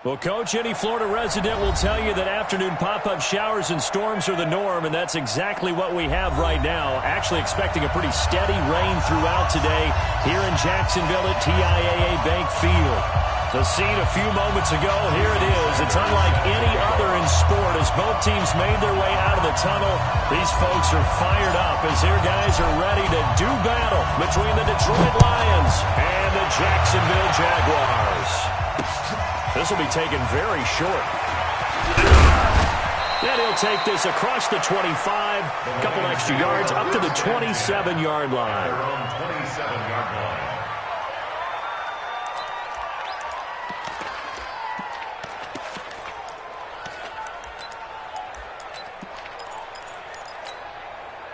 Well, Coach, any Florida resident will tell you that afternoon pop-up showers and storms are the norm, and that's exactly what we have right now. Actually expecting a pretty steady rain throughout today here in Jacksonville at TIAA Bank Field. The scene a few moments ago, here it is. It's unlike any other in sport as both teams made their way out of the tunnel. These folks are fired up as their guys are ready to do battle between the Detroit Lions and the Jacksonville Jaguars. This will be taken very short. And he'll take this across the 25, a couple extra yards, up to the 27-yard line.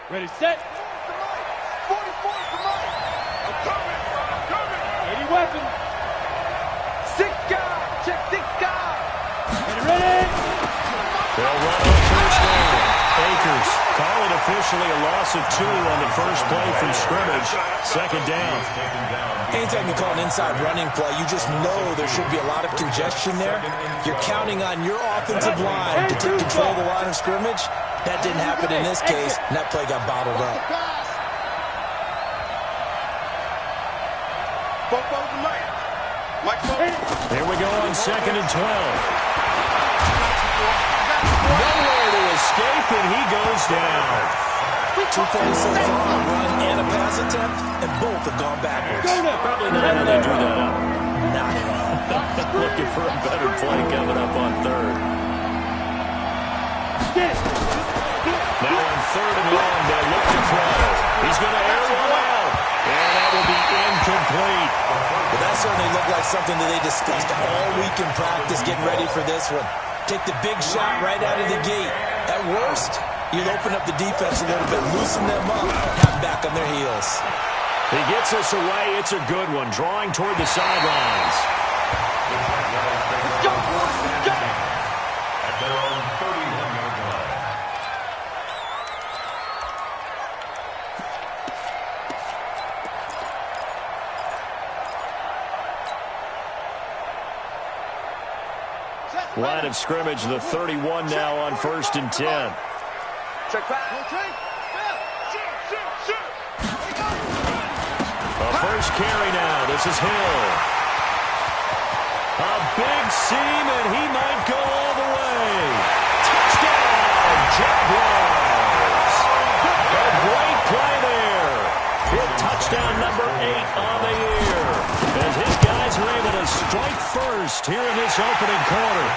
Ready, set. 44 to Mike. I'm coming. 80 weapons. 6 guys. Check 6 guys. Ready. They'll run on first down. Akers call it officially a loss of 2 on the first play from scrimmage. Second down. Anytime you call an inside running play, you just know there should be a lot of congestion there. You're counting on your offensive line to take control of the line of scrimmage. That didn't happen in this case, and that play got bottled up. Here we go on 2nd and 12. Nowhere to escape, and he goes down. 2 plays so far, a run and a pass attempt, and both have gone backwards. Probably not how they drew that up. Not at all. Looking for a better play coming up on 3rd. Now on 3rd and long, they look to throw. He's going to air one out, and that will be incomplete. But that certainly looked like something that they discussed all week in practice, getting ready for this one. Take the big shot right out of the gate. At worst, you'll open up the defense a little bit, loosen them up, have them back on their heels. He gets us away. It's a good one, drawing toward the sidelines. Let's go. At their own 31-yard line. Line of scrimmage, the 31 now on 1st and 10. Check back. A first carry now. This is Hill. A big seam, and he might go all the way. Touchdown, Jaguars. A great play there. Hit touchdown number 8 on the year. As his guys are able to strike first here in this opening quarter.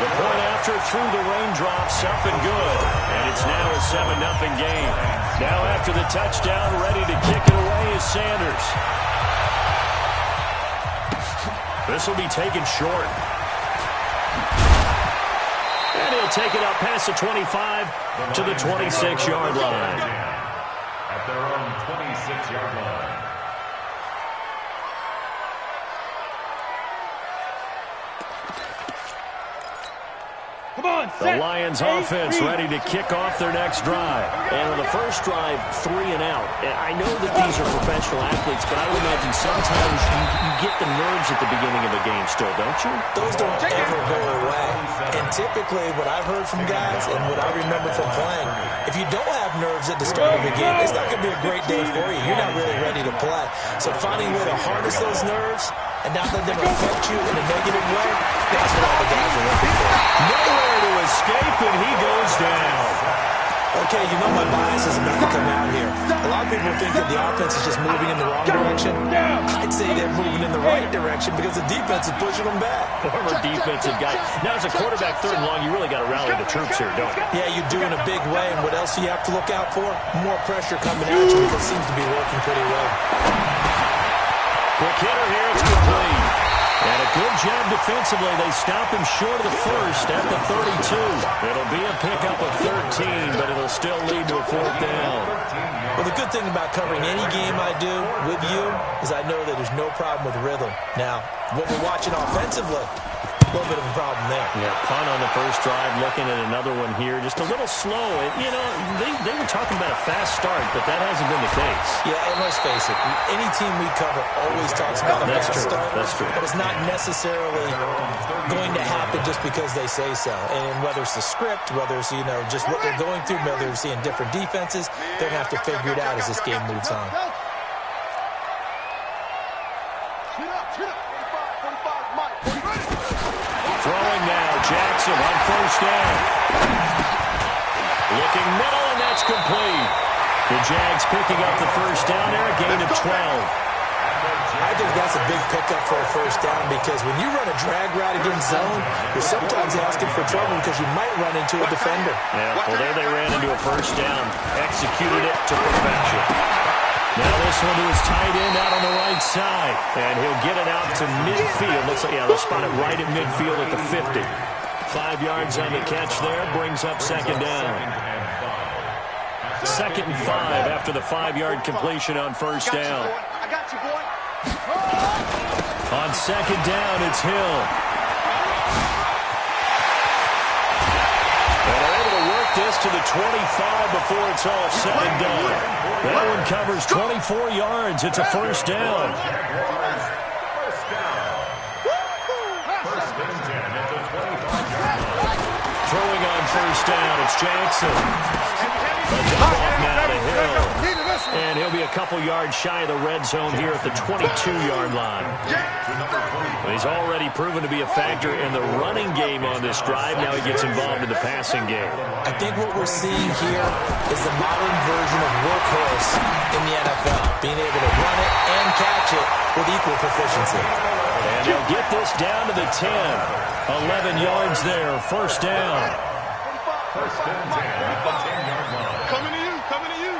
The point after through the raindrops, up and good. And it's now a 7-0 game. Now after the touchdown, ready to kick it away is Sanders. This will be taken short. And he'll take it up past the 25 to the 26-yard line. At their own 26-yard line. The Lions offense ready to kick off their next drive. And on the first drive, 3 and out. I know that these are professional athletes, but I would imagine sometimes you get the nerves at the beginning of a game still, don't you? Those don't ever go away. And typically what I've heard from guys and what I remember from playing, if you don't have nerves at the start of the game, it's not going to be a great day for you. You're not really ready to play. So finding a way to harness those nerves and not let them affect you in a negative way, that's what all the guys are looking for. Nowhere to escape, and he goes down. Okay, you know my bias is about to come out here. A lot of people think that the offense is just moving in the wrong direction. I'd say they're moving in the right direction because the defense is pushing them back. Former defensive guy. Now, as a quarterback 3rd and long, you really got to rally the troops here, don't you? Yeah, you do in a big way. And what else do you have to look out for? More pressure coming at you. It seems to be working pretty well. Quick hitter here. It's complete. And a good job defensively. They stop him short of the first at the 32. It'll be a pickup of 13, but it'll still lead to a 4th down. Well, the good thing about covering any game I do with you is I know that there's no problem with rhythm. Now, what we're watching offensively, little bit of a problem there. Yeah, punt on the first drive, looking at another one here. Just a little slow. You know, they were talking about a fast start, but that hasn't been the case. Yeah, and let's face it, any team we cover always talks about a fast start. That's true. But it's not necessarily going to happen just because they say so. And whether it's the script, whether it's, you know, just what they're going through, whether they're seeing different defenses, they're going to have to figure it out as this game moves on. Throwing now, Jackson on first down. Looking middle, and that's complete. The Jags picking up the first down there, a gain of 12. I think that's a big pickup for a first down because when you run a drag route against zone, you're sometimes asking for trouble because you might run into a defender. Yeah, well, there they ran into a first down. Executed it to perfection. Now this one to his tight end out on the right side. And he'll get it out to midfield. Looks like, yeah, they'll spot it right at midfield at the 50. 5 yards on the catch there. Brings up second down. 2nd and 5 after the 5-yard completion on first down. I got you, boy. On second down, it's Hill. And they're able to work this to the 25 before it's all said and done. That one covers 24 yards. It's a first down. Throwing on first down, it's Jackson. A dump off now to Hill. And he'll be a couple yards shy of the red zone here at the 22-yard line. He's already proven to be a factor in the running game on this drive. Now he gets involved in the passing game. I think what we're seeing here is the modern version of workhorse in the NFL, being able to run it and catch it with equal proficiency. And they'll get this down to the 10. 11 yards there, first down. First and 10 at the 10-yard line. Coming to you, coming to you.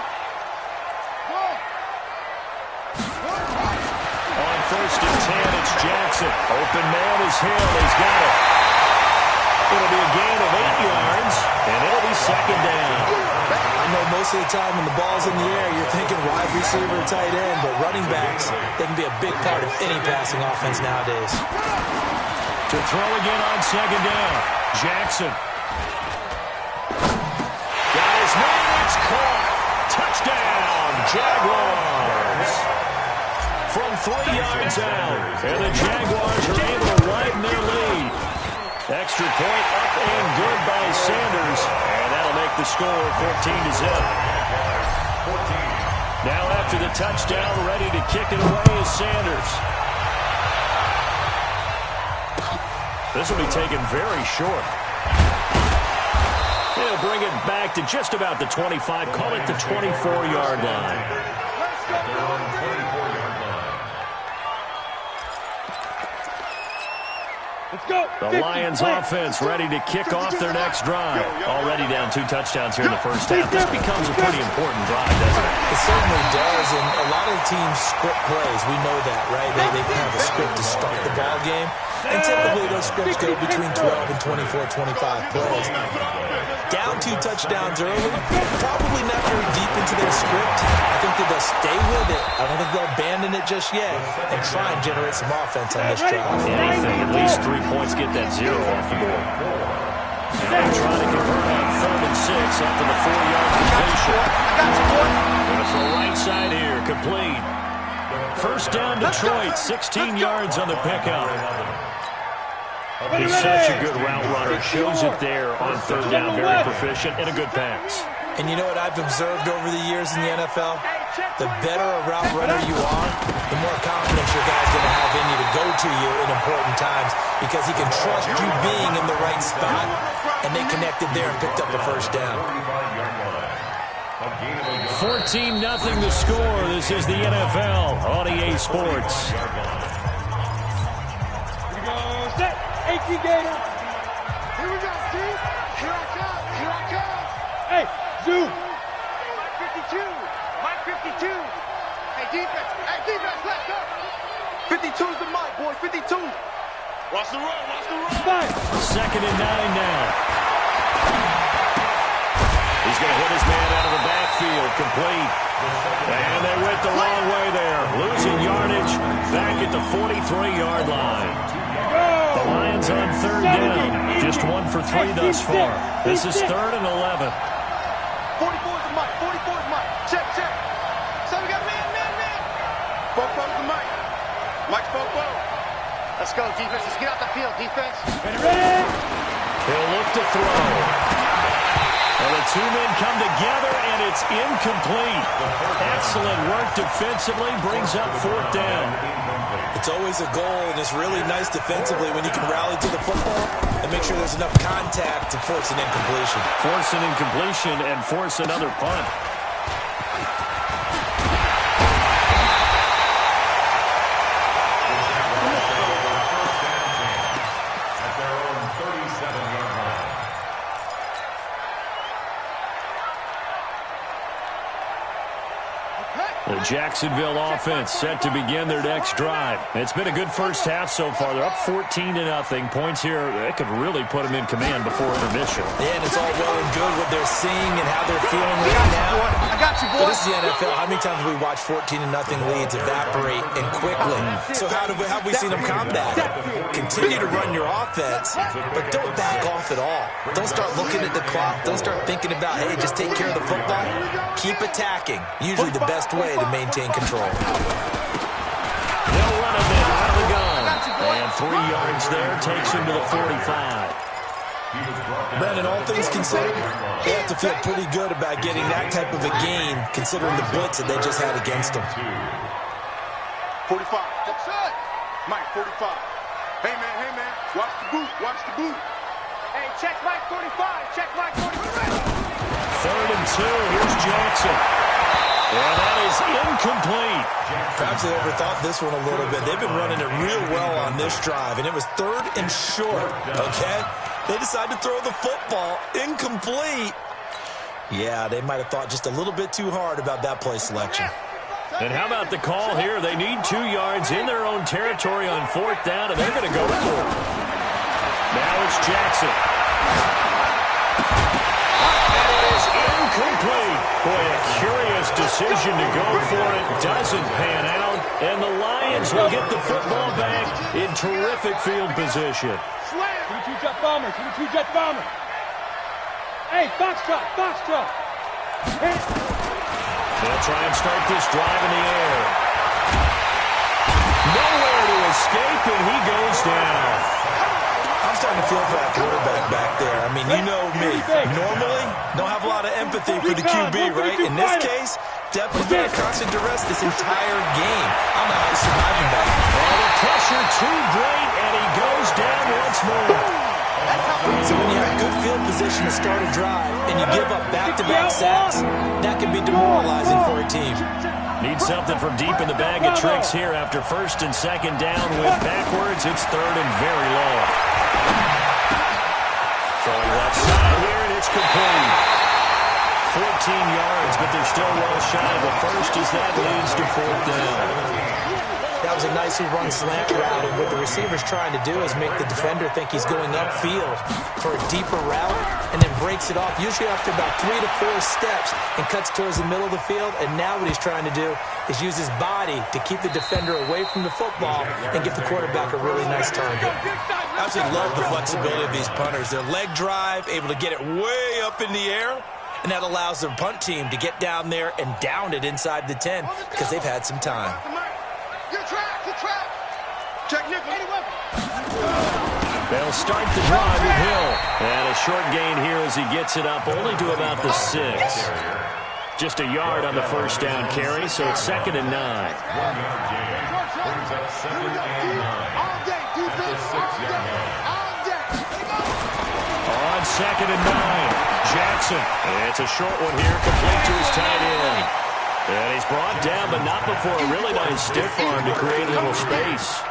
On first and 10, it's Jackson. Open man is Hill. He's got it. It'll be a gain of 8 yards, and it'll be second down. I know most of the time when the ball's in the air, you're thinking wide receiver or tight end, but running backs, they can be a big part of any passing offense nowadays. To throw again on second down. Jackson. Got his man. It's caught. Touchdown, Jaguars. From 3 yards out. And the Jaguars are able to widen their lead. Extra point up and good by Sanders. And that'll make the score 14-0. Now after the touchdown, ready to kick it away is Sanders. This will be taken very short. They'll bring it back to just about the 25. Call it the 24-yard line. They're on 24-yard line. Let's go. The Lions offense ready to kick off their next drive. Already down 2 touchdowns here in the first half. This becomes a pretty important drive, doesn't it? It certainly does, and a lot of teams script plays. We know that, right? They have a script to start the ball game, and typically those scripts go between 12 and 24, 25 plays. Down 2 touchdowns early, probably not very deep into their script. I think that they'll stay with it. I don't think they'll abandon it just yet and try and generate some offense on this drive. Anything, at least 3 points, get that 0 off the board. And they're trying to convert on 3rd and 6 after the 4-yard completion. And from right side here, complete. First down, Detroit, 16 yards on the pickup. He's such a good route runner. Shows it there on 3rd down. Very proficient and a good pass. And you know what I've observed over the years in the NFL? The better a route runner you are, the more confidence your guy's going to have in you to go to you in important times because he can trust you being in the right spot, and they connected there and picked up the first down. 14-0 the score. This is the NFL on EA Sports. Here we go. Set. 18 Gator. Here we go, Zoo. Here I come. Here I come. Hey, Zoo. Mike 52. Mike 52. Hey, defense. Hey, defense, let's go. 52's the mic, boy. 52. Watch the run. Watch the run. Five. 2nd and 9 now. He's going to hit his man out of the backfield. Complete. And they went the wrong way there. Losing yardage back at the 43-yard line. The Lions Lions on third down. Just 1 for 3 thus far. This is 3rd and 11. 44 is Mike. 44 is Mike. Check, check. So we got man. Fofo's the Mike. Mike's Fofo. Let's go, defense. Let's get out the field, defense. Ready? He'll look to throw. And the two men come together, and it's incomplete. Excellent work defensively. Brings up 4th down. It's always a goal, and it's really nice defensively when you can rally to the football and make sure there's enough contact to force an incompletion. Force an incompletion and force another punt. The Jacksonville offense set to begin their next drive. It's been a good first half so far. They're up 14-0. Points here, that could really put them in command before intermission. Yeah, and it's all well and good what they're seeing and how they're feeling right now. I got you, boy. But this is the NFL. How many times have we watched 14-0 leads evaporate and quickly? So how have we seen them combat it? Continue to run your offense, but don't back off at all. Don't start looking at the clock. Don't start thinking about, hey, just take care of the football. Keep attacking. Usually the best way to maintain control. They'll run him in out of the gun. And 3 yards there takes him to the 45. Brandon, all things considered, they have to feel pretty good about getting that type of a gain, considering the blitz that they just had against them. 45. That's it. Mike, 45. Hey, man. Watch the boot. Hey, check Mike 45. Check Mike 45. 3rd and 2. Here's Jackson. And that is incomplete. Perhaps they overthought this one a little bit. They've been running it real well on this drive, and it was 3rd and short, okay? They decided to throw the football incomplete. Yeah, they might have thought just a little bit too hard about that play selection. And how about the call here? They need 2 yards in their own territory on 4th down, and they're going to go for it. Now it's Jackson. Incomplete. Boy, a curious decision to go for it. Doesn't pan out. And the Lions will get the football back in terrific field position. 22 jet bomber. Hey, Foxtrot. They'll try and start this drive in the air. Nowhere to escape, and he goes down. I'm starting to feel for that quarterback back there. I mean, you know me. Normally, don't have a lot of empathy for the QB, right? In this case, definitely been a constant duress this entire game. I don't know how he's surviving that. And the pressure too great, and he goes down once more. So when you have good field position to start a drive and you give up back-to-back sacks, that can be demoralizing for a team. Need something from deep in the bag of tricks here after 1st and 2nd down. Went backwards. It's 3rd and very low. Throwing left side here, and it's complete. 14 yards, but they're still well shy of the first as that leads to 4th down. That was a nicely run slant route, and what the receiver's trying to do is make the defender think he's going upfield for a deeper route, and then breaks it off, usually after about 3 to 4 steps, and cuts towards the middle of the field. And now what he's trying to do is use his body to keep the defender away from the football and give the quarterback a really nice target. I absolutely love the flexibility of these punters. Their leg drive, able to get it way up in the air, and that allows their punt team to get down there and down it inside the 10 because they've had some time. Good track. Check nickel. They'll start the drive with Hill. And a short gain here as he gets it up only to about the 6. Just a yard on the 1st down carry, so it's 2nd and 9. 1 yard gain. Brings up 2nd and 9. All day, defense. All day. On 2nd and 9, Jackson. It's a short one here, complete to his tight end. And he's brought down, but not before a really nice stiff arm to create a little space.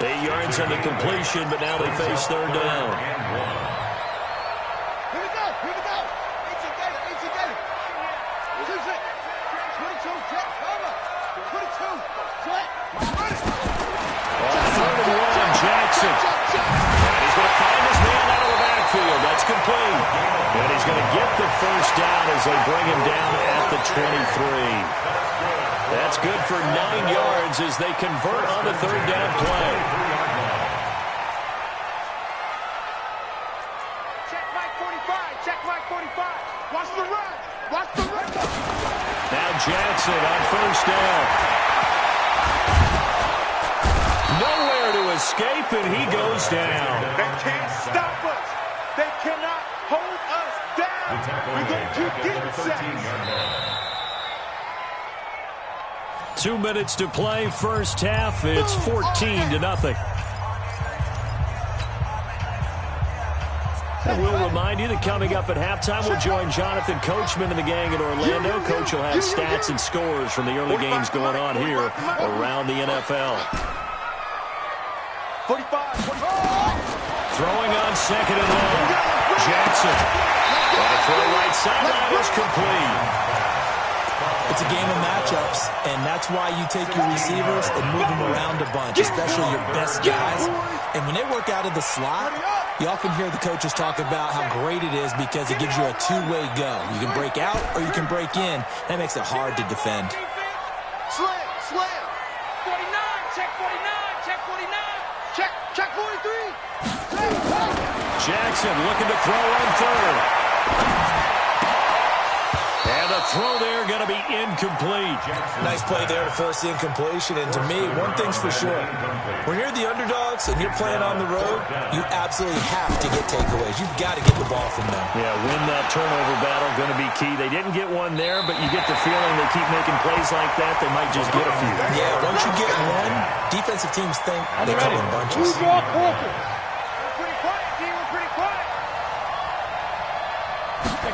8 yards on the completion, but now they face 3rd down. Here we go. 18 Gator. 22, check, cover. 22, check. On 3rd and 1, Jackson. And he's going to find his man out of the backfield. That's complete. And he's going to get the 1st down as they bring him down at the 23. That's good for 9 yards as they convert on the 3rd down play. first down. Nowhere to escape, and he goes down. They can't stop us. They cannot hold us down. We go to deep sets. 2 minutes to play, first half. It's 14-0. And we'll remind you that coming up at halftime, we'll join Jonathan Coachman and the gang in Orlando. Coach will have stats and scores from the early games going on here around the NFL. 45. Throwing on second and long. Jackson. And the throw right sideline is complete. It's a game of matchups, and that's why you take your receivers and move them around a bunch, especially your best guys. And when they work out of the slot, you often hear the coaches talk about how great it is because it gives you a two-way go. You can break out or you can break in. That makes it hard to defend. Slam. 49. Check 49. Check 49. Check 43. Jackson looking to throw on third. And the throw there going to be incomplete. Nice play there to force the incompletion. And to me, one thing's for sure. When you're the underdogs and you're playing on the road, you absolutely have to get takeaways. You've got to get the ball from them. Yeah, win that turnover battle, going to be key. They didn't get one there, but you get the feeling they keep making plays like that, they might just get a few. Yeah, once you get one, defensive teams think they come in bunches. We're pretty quiet, team. We're pretty quiet.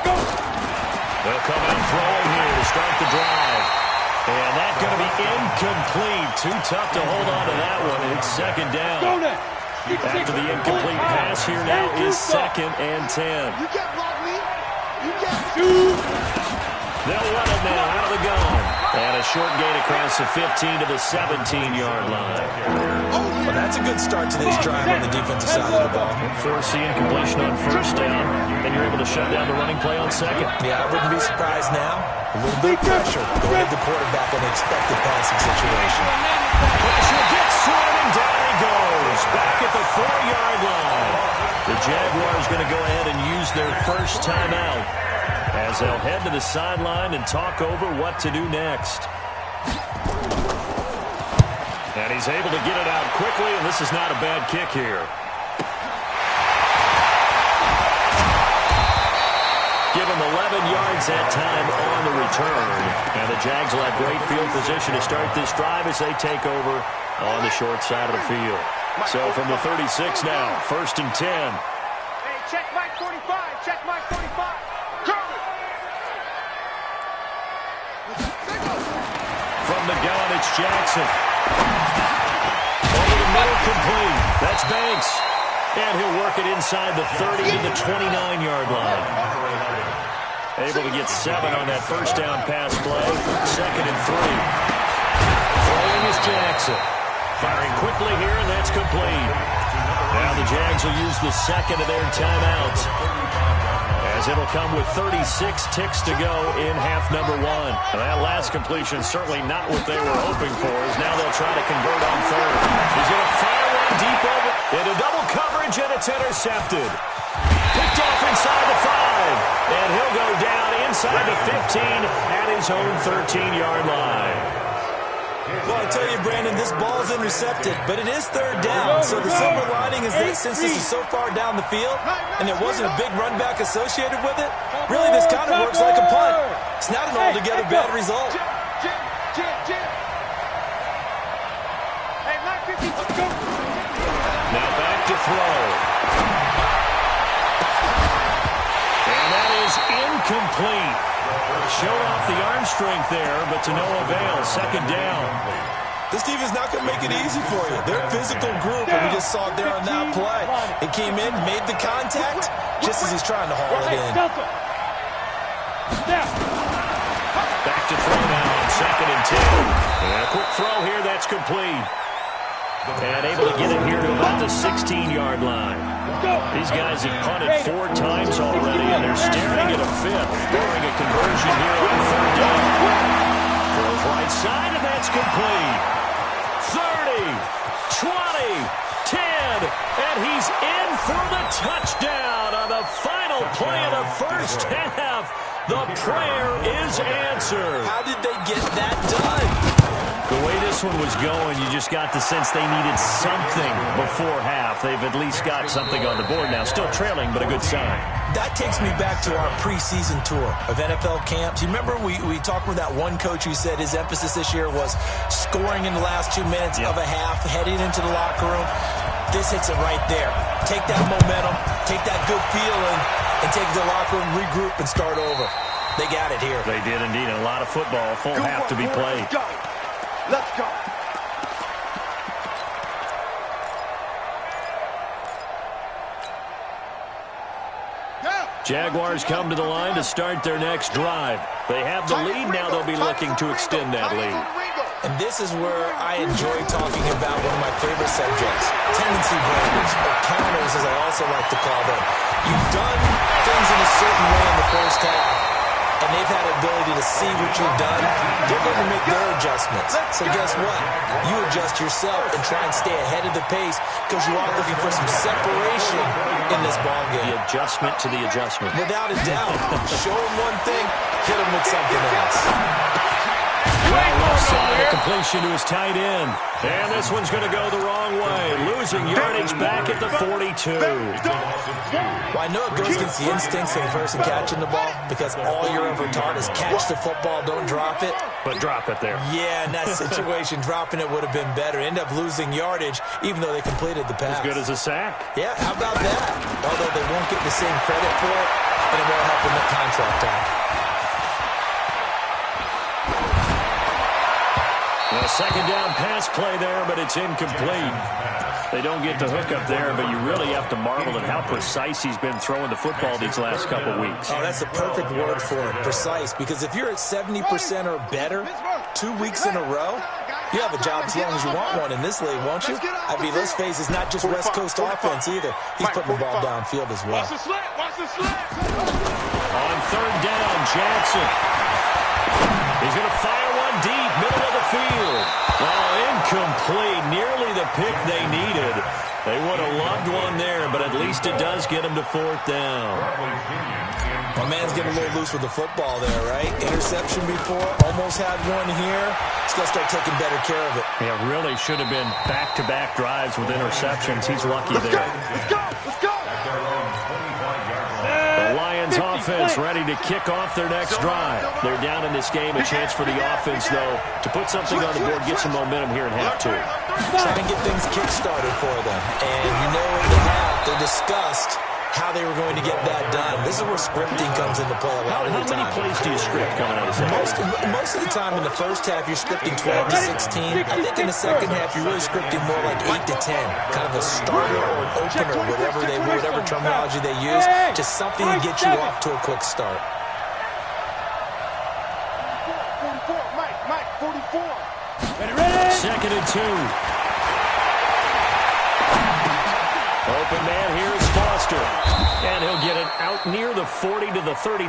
Go. They'll come out throwing here to start the drive. And that's going to be incomplete. Too tough to hold on to that one. It's second down. After the incomplete pass, here now is 2nd and 10. You can't block me. You can't. They'll run it now out of the gun. And a short gain across the 15 to the 17-yard line. Well, that's a good start to this drive on the defensive side of the ball. Force the incompletion on first down, and you're able to shut down the running play on second. Yeah, I wouldn't be surprised now. A little bit of pressure going to the quarterback in an expected passing situation. Pressure gets to him, and down he goes. Back at the 4-yard line. The Jaguars going to go ahead and use their first timeout as they'll head to the sideline and talk over what to do next. And he's able to get it out quickly, and this is not a bad kick here. Give him 11 yards that time on the return. And the Jags will have great field position to start this drive as they take over on the short side of the field. So from the 36 now, 1st and 10. Hey, check Mike 45. Check Mike 45. From the gun, it's Jackson. Over the middle, complete. That's Banks. And he'll work it inside the 30 to the 29-yard line. Able to get 7 on that first down pass play. 2nd and 3. Throwing is Jackson. Firing quickly here, and that's complete. Now the Jags will use the second of their timeouts, as it'll come with 36 ticks to go in half number 1. And that last completion certainly not what they were hoping for, as now they'll try to convert on third. He's going to fire one deep over into double coverage, and it's intercepted. Picked off inside the 5, and he'll go down inside the 15 at his own 13-yard line. Well, I tell you, Brandon, this ball's intercepted, but it is third down. So the silver lining is that since this is so far down the field and there wasn't a big run back associated with it, really this kind of works like a punt. It's not an altogether bad result. Now back to throw. And that is incomplete. Showed off the arm strength there, but to no avail. Second down. This team is not going to make it easy for you. They're a physical group, and we just saw it there on that play. It came in, made the contact, just as he's trying to haul it in. Back to throw now on 2nd and 10. And a quick throw here, that's complete. And able to get it here to about the 16-yard line. These guys have punted 4 times already, and they're staring at a 5th, scoring a conversion here on third down. Throws right side, and that's complete. 30, 20, 10, and he's in for the touchdown on the final play of the first half. The prayer is answered. How did they get that done? The way this one was going, you just got the sense they needed something before half. They've at least got something on the board now. Still trailing, but a good sign. That takes me back to our preseason tour of NFL camps. You remember we talked with that one coach who said his emphasis this year was scoring in the last 2 minutes of a half, heading into the locker room. This hits it right there. Take that momentum, take that good feeling, and take it to the locker room, regroup, and start over. They got it here. They did indeed. A lot of football, full half to be played. Let's go. Jaguars come to the line to start their next drive. They have the lead. Now they'll be looking to extend that lead. And this is where I enjoy talking about one of my favorite subjects, tendency breakers, or counters as I also like to call them. You've done things in a certain way in the first half, and they've had the ability to see what you've done. They're going to make their adjustments. So guess what? You adjust yourself and try and stay ahead of the pace because you are looking for some separation in this ball game. The adjustment to the adjustment. Without a doubt. Show them one thing, hit them with something else. Left side, a completion to his tight end. And this one's going to go the wrong way. Losing yardage back at the 42. Well, I know it goes against the instincts of the person catching the ball because all you're ever taught is catch the football, don't drop it. But drop it there. Yeah, in that situation, dropping it would have been better. End up losing yardage even though they completed the pass. As good as a sack. Yeah, how about that? Although they won't get the same credit for it, and it won't help them at contract time. A second down pass play there, but it's incomplete. They don't get the hook up there, but you really have to marvel at how precise he's been throwing the football these last couple weeks. Oh, that's the perfect word for it, precise, because if you're at 70% or better 2 weeks in a row, you have a job as long as you want one in this league, won't you? I mean, let's face it, it's not just West Coast offense either. He's putting the ball downfield as well. Watch the slant, watch the slant. On third down, Jackson. He's going to fire one deep, middle of the field. Oh, incomplete. Nearly the pick they needed. They would have loved one there, but at least it does get them to fourth down. My man's getting a little loose with the football there, right? Interception before, almost had one here. He's got to start taking better care of it. Yeah, really should have been back-to-back drives with interceptions. He's lucky there. Let's go, let's go. The Lions offense ready to kick off their next drive. They're down in this game. A chance for the offense, though, to put something on the board, get some momentum here in half two. Trying to get things kick-started for them. And you know what they have. They discussed how they were going to get that done. This is where scripting comes into play a lot of the time. How many plays do you script coming out of the second? Most of the time in the first half, you're scripting 12 to 16. I think in the second half, you're really scripting more like 8 to 10. Kind of a starter or an opener, whatever terminology they use. Just something to get you off to a quick start. 44, Mike, 44. Second and 2. Open man here is Foster. And he'll get it out near the 40 to the 39.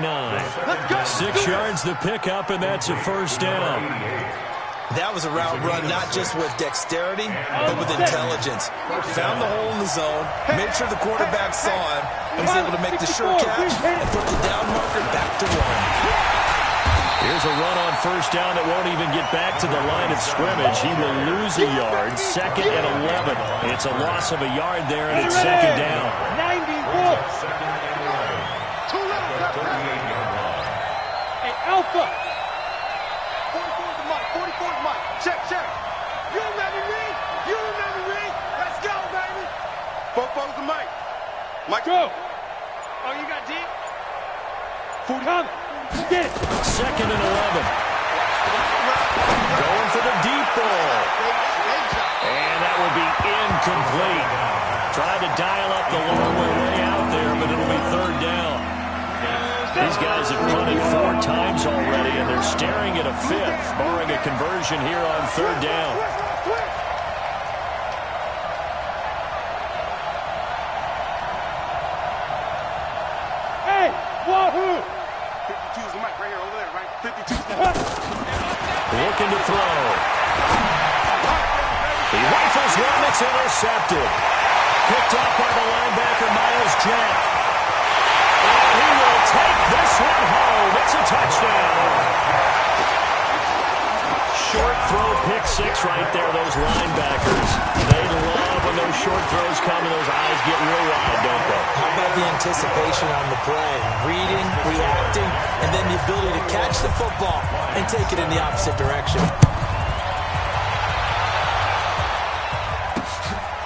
6 yards the pickup, and that's a first down. That was a route run not just with dexterity, but with intelligence. Found the hole in the zone, made sure the quarterback saw him, and was able to make the sure catch and put the down marker back to 1. Here's a run on first down that won't even get back to the line of scrimmage. He will lose a yard. Second and 11. It's a loss of a yard there, and it's second down. 91. Too little. Hey, Alpha. 44 to Mike. 44 to Mike. Check. You remember me? Let's go, baby. 44 to Mike. Mike, go. Oh, you got deep? 40. Come. Get it. Second and 11. Going for the deep ball. And that will be incomplete. Tried to dial up the long way out there, but it'll be third down. These guys have punted 4 times already, and they're staring at a 5th, barring a conversion here on third down. Hey, wahoo! 52's the mic right here, over there, right? 52's the mic. Looking to throw. He rifles one, it's intercepted. Picked off by the linebacker, Miles Jack. And he will take this one home. It's a touchdown. Short throw, pick six right there, those linebackers. They love when those short throws come and those eyes get real wide, don't they? How about the anticipation on the play? Reading, reacting, and then the ability to catch the football and take it in the opposite direction.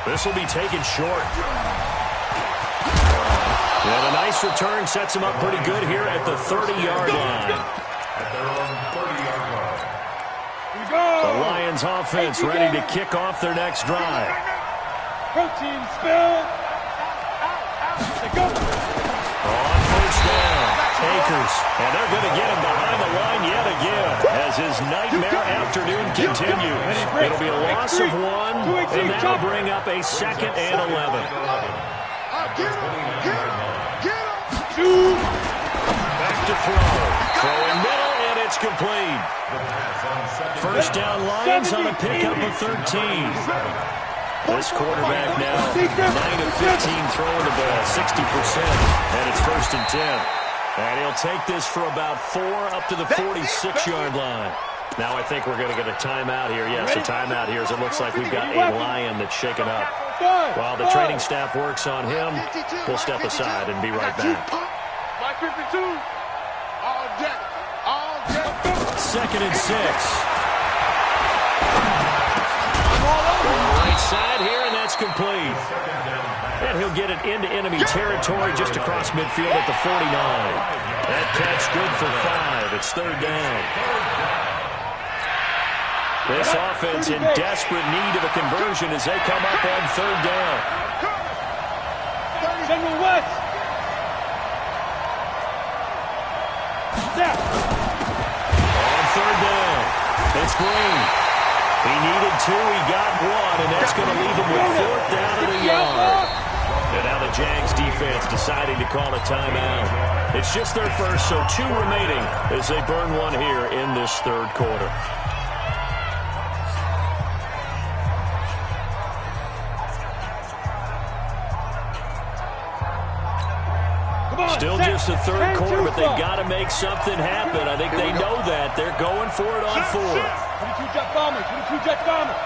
This will be taken short. And a nice return sets him up pretty good here at the 30-yard line. At their own 30-yard line. The Lions offense ready to kick off their next drive. Protein spill. Go. On first down, Akers. And they're going to get him behind the line yet again as his nightmare afternoon continues. It'll be a loss of one, and that'll bring up a 2nd and 11. Back to throw. Throwing middle, and it's complete. First down, Lions on a pickup of 13. This quarterback now 9 of 15 throwing the ball, 60%, and it's 1st and 10. And he'll take this for about 4 up to the 46-yard line. Now I think we're going to get a timeout here. Yes, a timeout here as it looks like we've got a Lion that's shaken up. While the training staff works on him, we'll step aside and be right back. 2nd and 6. Right side here, and that's complete. And he'll get it into enemy territory just across midfield at the 49. That catch good for 5. It's 3rd down. This offense in desperate need of a conversion as they come up on 3rd down. General West. On 3rd down, it's Green. He needed 2, he got 1, and that's going to leave him with 4th down at a yard. And now the Jags defense deciding to call a timeout. It's just their first, so 2 remaining as they burn 1 here in this 3rd quarter. Still just the 3rd quarter, but they've got to make something happen. I think they know that. They're going for it on 4. 22 jet bombers, 22 jet bombers.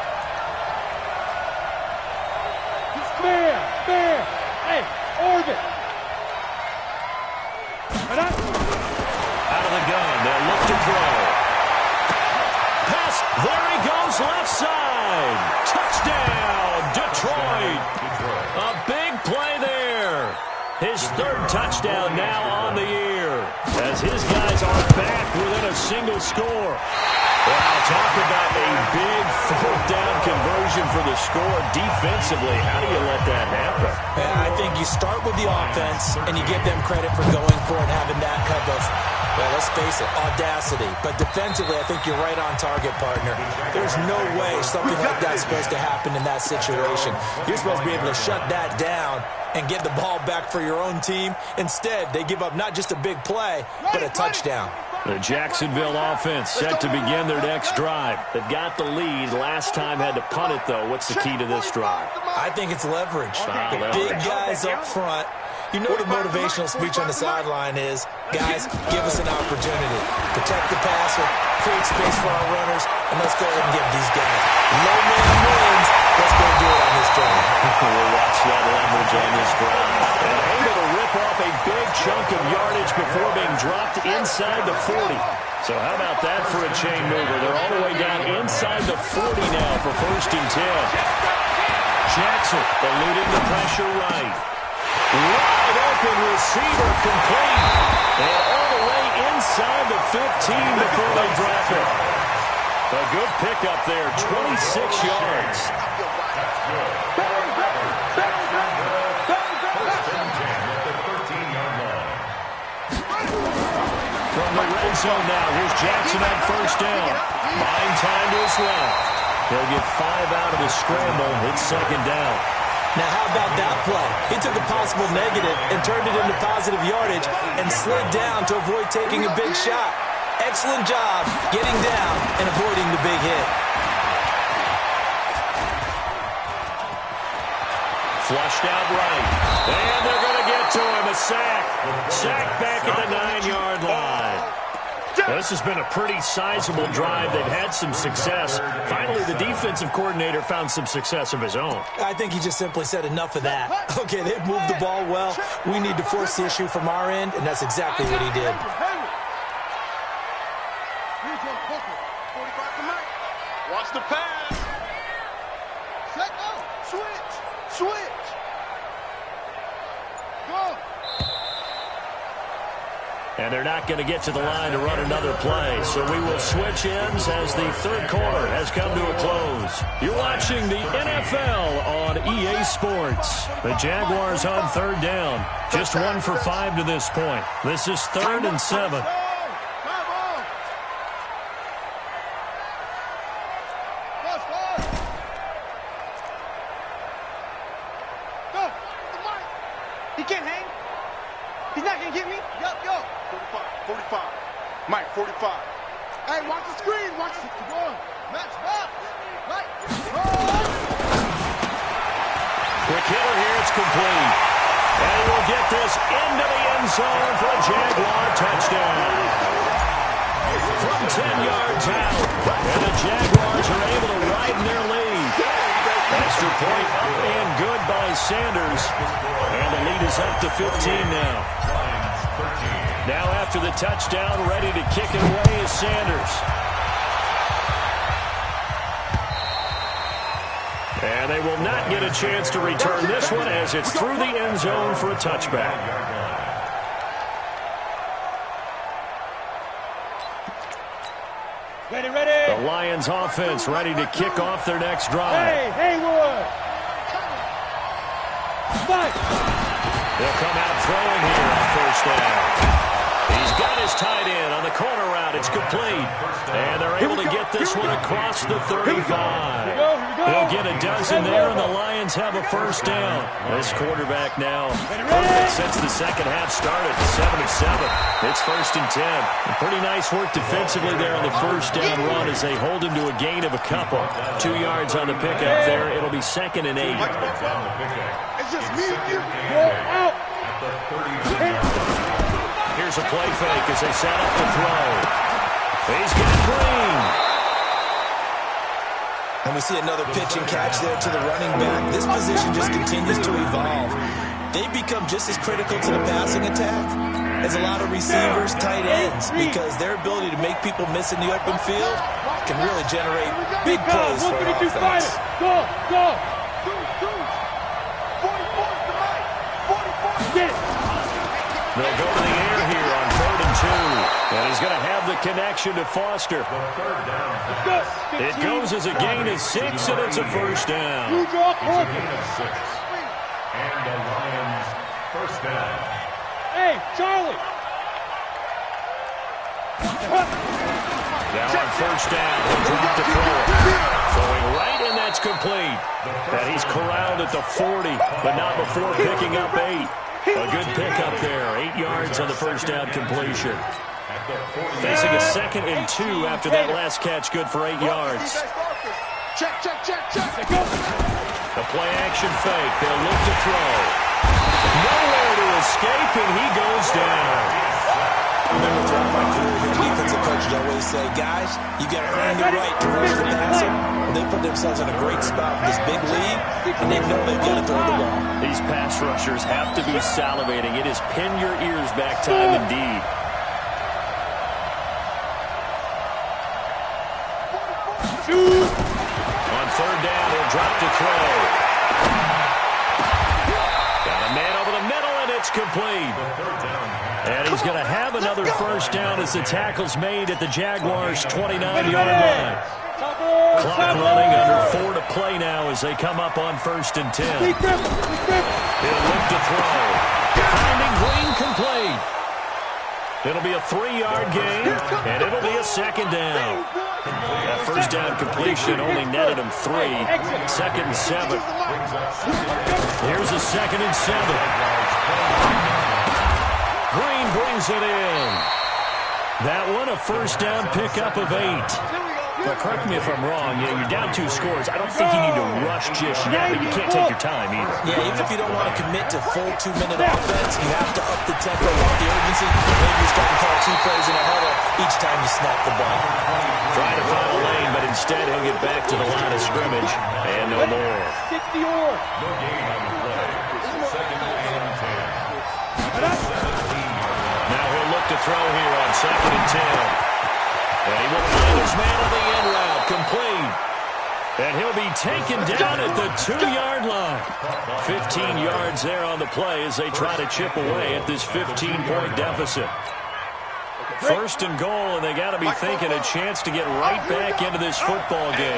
Spare. Hey, orbit. Out of the gun, they'll look to throw. Pass, there he goes, left side. Touchdown, Detroit. A big play there. His 3rd touchdown now on the year as his guys are back within a single score. Wow, talk about a big 4th down conversion for the score defensively. How do you let that happen? I think you start with the offense and you give them credit for going for it, having that type of, well, let's face it, audacity. But defensively, I think you're right on target, partner. There's no way something like that's supposed to happen in that situation. You're supposed to be able to shut that down and get the ball back for your own team. Instead, they give up not just a big play, but a touchdown. The Jacksonville offense set to begin their next drive. They've got the lead. Last time had to punt it, though. What's the key to this drive? I think it's leverage. The big guys up front. You know the motivational speech on the sideline is, guys, give us an opportunity. Protect the passer, create space for our runners, and let's go ahead and get these guys. Low man wins. Let's go do it on this drive. We'll watch that leverage on this drive. And able to rip off a big chunk of yardage before being dropped inside the 40. So how about that for a chain mover? They're all the way down inside the 40 now for 1st and 10. Jackson eluding the pressure right. Wide open receiver complete. And all the way inside the 15 before they drop it. A good pickup there, 26 yards. From the red zone now, here's Jackson on 1st down. Buying time to his left. He'll get 5 out of the scramble. It's 2nd down. Now, how about that play? He took a possible negative and turned it into positive yardage and slid down to avoid taking a big shot. Excellent job getting down and avoiding the big hit. Flushed out right. And they're going to get to him. A sack. Sack back at the 9-yard line. This has been a pretty sizable drive. They've had some success. Finally, the defensive coordinator found some success of his own. I think he just simply said enough of that. Okay, they've moved the ball well. We need to force the issue from our end, and that's exactly what he did. Watch the pass. Set up. Switch. Go. And they're not going to get to the line to run another play. So we will switch ends as the third quarter has come to a close. You're watching the NFL on EA Sports. The Jaguars on third down. Just 1 for 5 to this point. This is 3rd and 7. He can't hang. He's not going to get me. Yo. 45. Mike, 45. Hey, watch the screen. Watch the screen. Match up. Right. Quick hitter here. It's complete. And he will get this into the end zone for a Jaguar touchdown. From 10 yards out. And the Jaguars are able to widen their lead. Extra point up and good by Sanders. And the lead is up to 15 now. Now after the touchdown, ready to kick it away is Sanders. And they will not get a chance to return this one as it's through the end zone for a touchback. Ready. The Lions offense ready to kick off their next drive. Hey, Haywood. Spike. They'll come out throwing here on first down. He's got his tight end on the corner route. It's complete. And they're able to get this one across the 35. They'll get a dozen there, and the Lions have a first down. This quarterback now perfect since the second half started. 7 of 7. It's 1st and 10. And pretty nice work defensively there on the first down run as they hold him to a gain of a couple. 2 yards on the pickup there. It'll be 2nd and 8. It's just me and you. Go out. Here's a play fake as they set up the throw. He's got Green. And we see another pitch and catch there to the running back. This position just continues to evolve. They become just as critical to the passing attack as a lot of receivers, tight ends, because their ability to make people miss in the open field can really generate big plays for an offense. Go. 44. Get it. They'll go to the air here on 3rd and 2. And he's going to have the connection to Foster. It goes as a gain of 6, and it's a first down. You draw corner. And the Lions first down. Hey, Charlie. Now on first down, he'll drop to throw it. Throwing right, and that's complete. And he's corralled at the 40, but not before picking up 8. A good pickup there. 8 yards on the first down completion. Facing a 2nd and 2 after that last catch, good for 8 yards. Check. The play action fake. They'll look to throw. Nowhere to escape, and he goes down. Remember throughout my career here, defensive coaches always say, guys, you got to earn the right to rush the passer. And they put themselves in a great spot with this big lead, and they know they've got to throw the ball. These pass rushers have to be salivating. It is pin your ears back time indeed. On 3rd down, he'll drop to throw. Got a man over the middle, and it's complete. And he's going to have another first down as the tackle's made at the Jaguars' 29-yard line. Clock running, under 4 to play now as they come up on 1st and 10. He'll look to throw. Finding Green complete. It'll be a 3-yard gain, and it'll be a 2nd down. That first down completion only netted him 3. 2nd and 7. Here's a 2nd and 7. Green brings it in. That one, a first down pickup of 8. Well, correct me if I'm wrong. You're down 2 scores. I don't think you need to rush just yet, but you can't take your time either. Yeah, even if you don't want to commit to full 2-minute offense, you have to up the tempo, up the urgency. Maybe you're starting to call 2 plays in a huddle each time you snap the ball. Trying to find a lane, but instead he'll get back to the line of scrimmage, and no more. 60 or. No gain on the play. Second and 10. Now he'll look to throw here on 2nd and 10. And he will find his man on the end route, complete. And he'll be taken down at the 2-yard line. 15 yards there on the play as they try to chip away at this 15-point deficit. 1st and goal, and they got to be thinking a chance to get right back into this football game.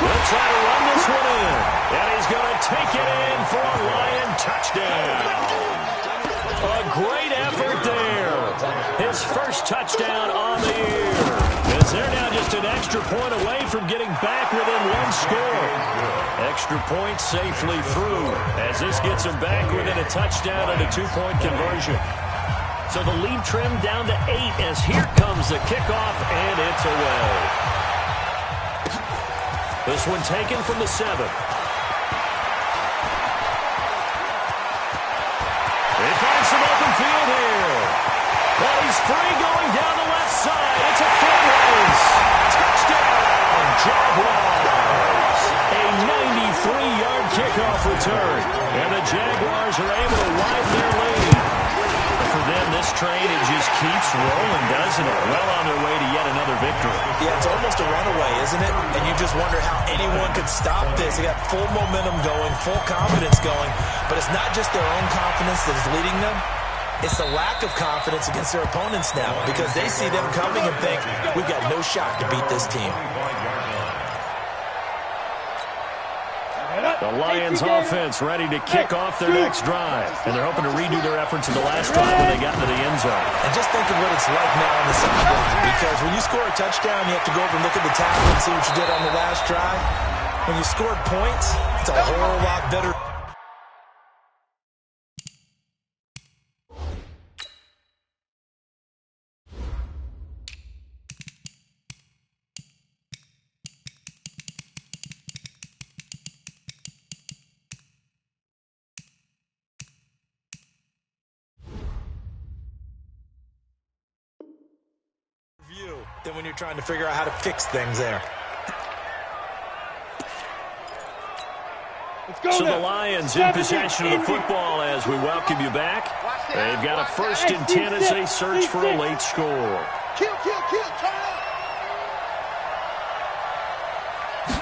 They'll try to run this one in, and he's going to take it in for a Lion touchdown. A great effort there. His first touchdown on the year. As they're now just an extra point away from getting back within 1 score. Extra point safely through as this gets them back within a touchdown and a 2-point conversion. So the lead trimmed down to 8 as here comes the kickoff, and it's away. This one taken from the 7. They find some open field here. Well, he's free going down the left side. It's a foot race. Touchdown, Jaguars. A 93-yard kickoff return. And the Jaguars are able to widen their lead. For them, this train, it just keeps rolling, doesn't it? Well on their way to yet another victory. Yeah, it's almost a runaway, isn't it? And you just wonder how anyone could stop this. They got full momentum going, full confidence going. But it's not just their own confidence that is leading them. It's the lack of confidence against their opponents now because they see them coming and think, we've got no shot to beat this team. The Lions offense ready to kick off their next drive. And they're hoping to redo their efforts in the last drive when they got into the end zone. And just think of what it's like now on the sideline. Because when you score a touchdown, you have to go over and look at the tackle and see what you did on the last drive. When you scored points, it's a whole lot better. Than when you're trying to figure out how to fix things there. So the Lions in possession of the football as we welcome you back. They've got a 1st and 10 as they search for a late score. Kill, turn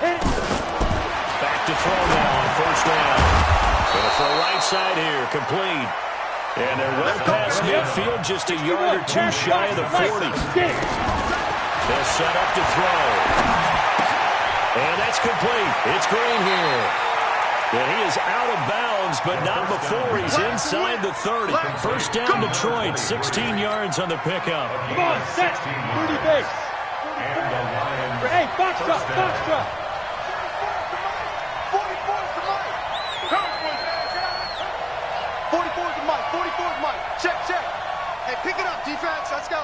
it. Back to throw now on 1st down. Going for a right side here, complete. And they're well past midfield, just a yard or 2 shy of the 40. They'll set up to throw. And that's complete. It's Green here. And he is out of bounds, but not before he's inside the 30. 1st down, Detroit, 16 yards on the pickup. Come on, set. 30 base. Hey, box up. 44's Mike. Check. Hey, pick it up, defense. Let's go.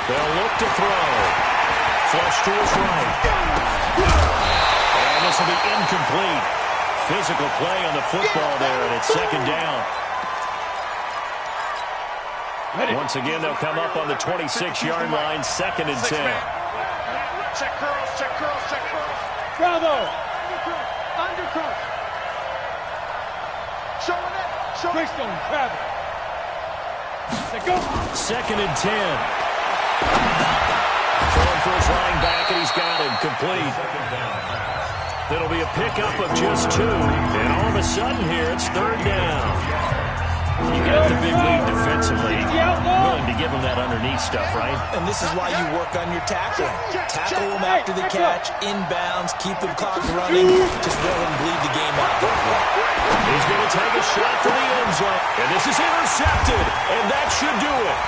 They'll look to throw. Flush to his right. And this will be incomplete. Physical play on the football there, and it's 2nd down. Once again, they'll come up on the 26-yard line, 2nd and 10. Check curls. Bravo. Undercut. Showing it. Crystal and Travis. Let's go. 2nd and 10. Throwing for his running back, and he's got him complete. It'll be a pickup of just 2. And all of a sudden here, it's 3rd down. You got the big lead defensively. Willing to give him that underneath stuff, right? And this is why you work on your tackling. Tackle them after the catch, inbounds, keep the clock running. Just let them bleed the game out that way. He's going to take a shot for the end zone. And this is intercepted. And that should do it.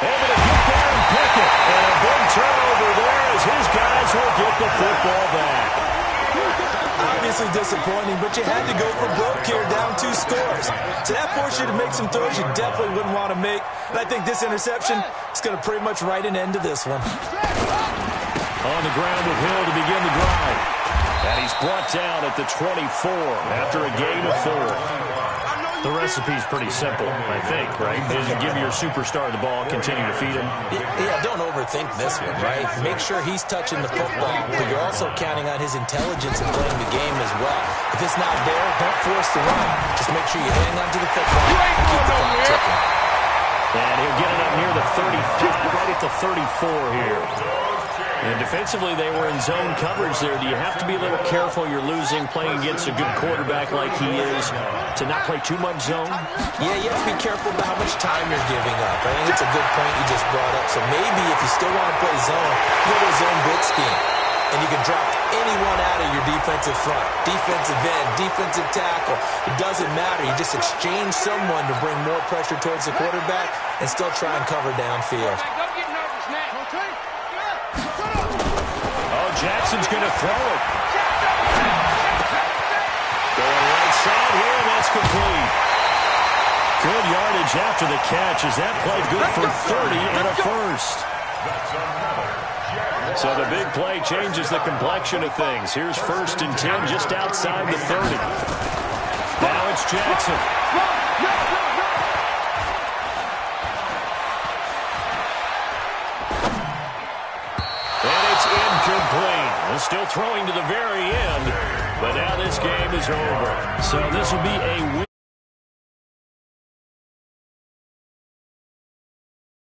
Able to get there and pick it. And a big turnover there as his guys will get the football back. obviously disappointing, but you had to go for broke here, down 2 scores. So that forced you to make some throws you definitely wouldn't want to make. And I think this interception is going to pretty much write an end to this one. On the ground with Hill to begin the drive. And he's brought down at the 24 after a gain of 4. The recipe's pretty simple, I think, right? Is you give your superstar the ball, continue to feed him. Yeah, don't overthink this one, right? Make sure he's touching the football, but you're also counting on his intelligence in playing the game as well. If it's not there, don't force the run. Just make sure you hang on to the football and keep the clock ticking. And he'll get it up near the 35, right at the 34 here. And defensively, they were in zone coverage there. Do you have to be a little careful? You're losing, playing against a good quarterback like he is, to not play too much zone? Yeah, you have to be careful about how much time you're giving up. I think it's a good point you just brought up. So maybe if you still want to play zone, go to a zone blitz scheme. And you can drop anyone out of your defensive front. Defensive end, defensive tackle. It doesn't matter. You just exchange someone to bring more pressure towards the quarterback and still try and cover downfield. Jackson's going to throw it. Going right side here, and that's complete. Good yardage after the catch. Is that play good for 30 and a first? So the big play changes the complexion of things. Here's 1st and 10 just outside the 30. Now it's Jackson. Incomplete. Still throwing to the very end, but now this game is over. So this will be a win.